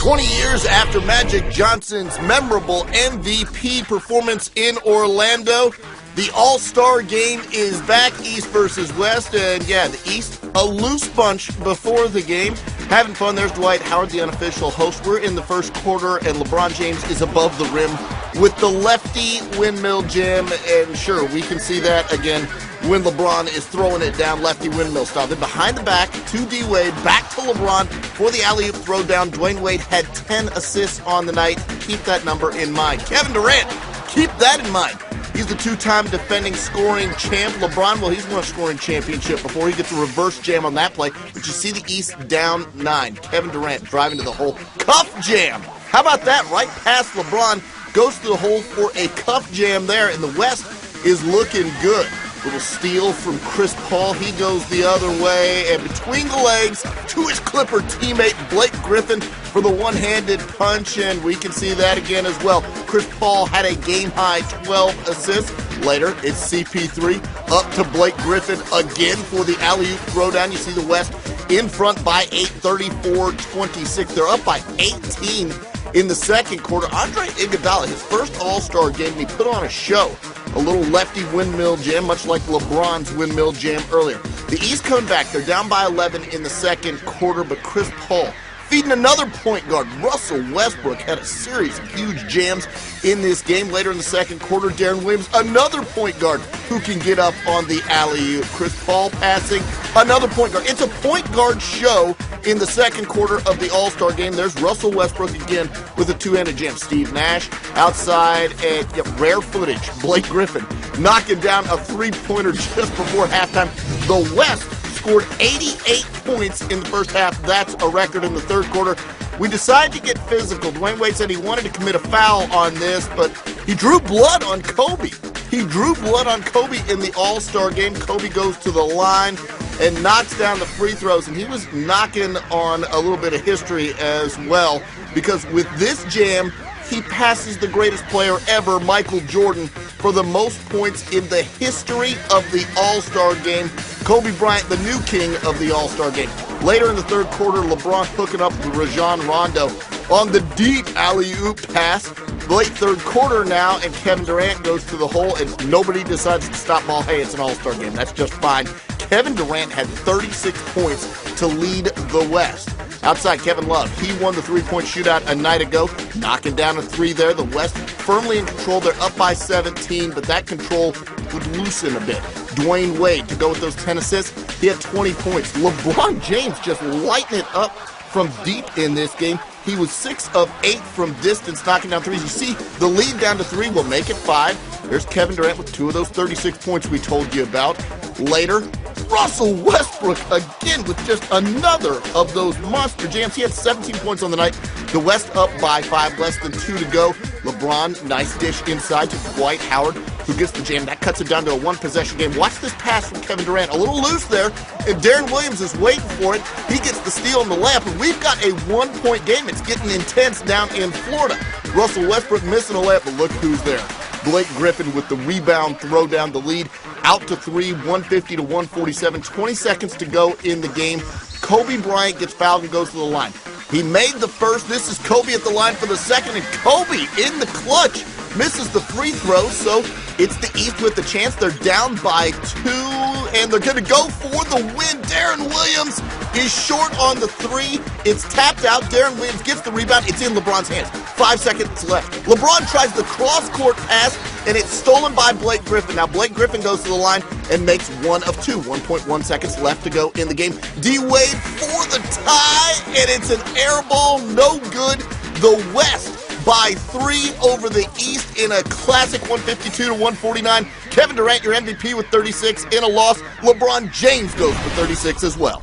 20 years after Magic Johnson's memorable MVP performance in Orlando, the All-Star game is back, East versus West, and yeah, the East, a loose bunch before the game. Having fun. There's Dwight Howard, the unofficial host. We're in the first quarter, and LeBron James is above the rim with the lefty windmill jam, and sure, we can see that again when LeBron is throwing it down lefty windmill style. Then behind the back to D-Wade, back to LeBron for the alley-oop throwdown. Dwayne Wade had 10 assists on the night. Keep that number in mind. Kevin Durant, keep that in mind. He's the two-time defending scoring champ. LeBron, well, he's won a scoring championship before. He gets a reverse jam on that play. But you see the East down 9. Kevin Durant driving to the hole. Cuff jam. How about that? Right past LeBron. Goes to the hole for a cuff jam there. And the West is looking good. Little steal from Chris Paul. He goes the other way. And between the legs to his Clipper teammate Blake Griffin for the one-handed punch. And we can see that again as well. Chris Paul had a game-high 12 assists. Later, it's CP3 up to Blake Griffin again for the alley-oop throwdown. You see the West in front by 8, 34-26. They're up by 18 in the second quarter. Andre Iguodala, his first All-Star game, and he put on a show. A little lefty windmill jam, much like LeBron's windmill jam earlier. The East coming back. They're down by 11 in the second quarter, but Chris Paul feeding another point guard. Russell Westbrook had a series of huge jams in this game. Later in the second quarter, Deron Williams, another point guard who can get up on the alley-oop. Chris Paul passing, another point guard. It's a point guard show in the second quarter of the All-Star game. There's Russell Westbrook again with a two-handed jam. Steve Nash outside, and rare footage. Blake Griffin knocking down a three-pointer just before halftime. The West scored 88 points in the first half. That's a record in the third quarter. We decided to get physical. Dwayne Wade said he wanted to commit a foul on this, but he drew blood on Kobe. He drew blood on Kobe in the All-Star game. Kobe goes to the line and knocks down the free throws, and he was knocking on a little bit of history as well, because with this jam, he passes the greatest player ever, Michael Jordan, for the most points in the history of the All-Star game. Kobe Bryant, the new king of the All-Star game. Later in the third quarter, LeBron hooking up with Rajon Rondo on the deep alley-oop pass. Late third quarter now, and Kevin Durant goes to the hole, and nobody decides to stop ball. Hey, it's an All-Star game. That's just fine. Kevin Durant had 36 points to lead the West. Outside, Kevin Love, he won the three-point shootout a night ago, knocking down a three there. The West firmly in control. They're up by 17, but that control would loosen a bit. Dwayne Wade to go with those 10 assists. He had 20 points. LeBron James just lighting it up from deep in this game. He was 6 of 8 from distance, knocking down threes. You see, the lead down to 3 will make it 5. There's Kevin Durant with 2 of those 36 points we told you about. Later, Russell Westbrook again with just another of those monster jams. He had 17 points on the night. The West up by 5, less than 2 to go. LeBron, nice dish inside to Dwight Howard, who gets the jam. That cuts it down to a one-possession game. Watch this pass from Kevin Durant. A little loose there, and Deron Williams is waiting for it. He gets the steal on the layup, and we've got a one-point game. It's getting intense down in Florida. Russell Westbrook missing a layup, but look who's there. Blake Griffin with the rebound, throw down the lead. Out to 3, 150 to 147. 20 seconds to go in the game. Kobe Bryant gets fouled and goes to the line. He made the first. This is Kobe at the line for the second, and Kobe in the clutch misses the free throw, so it's the East with the chance. They're down by 2, and they're going to go for the win. Deron Williams is short on the 3. It's tapped out. Deron Williams gets the rebound. It's in LeBron's hands. 5 seconds left. LeBron tries the cross-court pass, and it's stolen by Blake Griffin. Now, Blake Griffin goes to the line and makes 1 of 2. 1.1 seconds left to go in the game. D-Wade for the tie, and it's an air ball. No good. The West by 3 over the East in a classic 152 to 149. Kevin Durant, your MVP with 36 in a loss. LeBron James goes for 36 as well.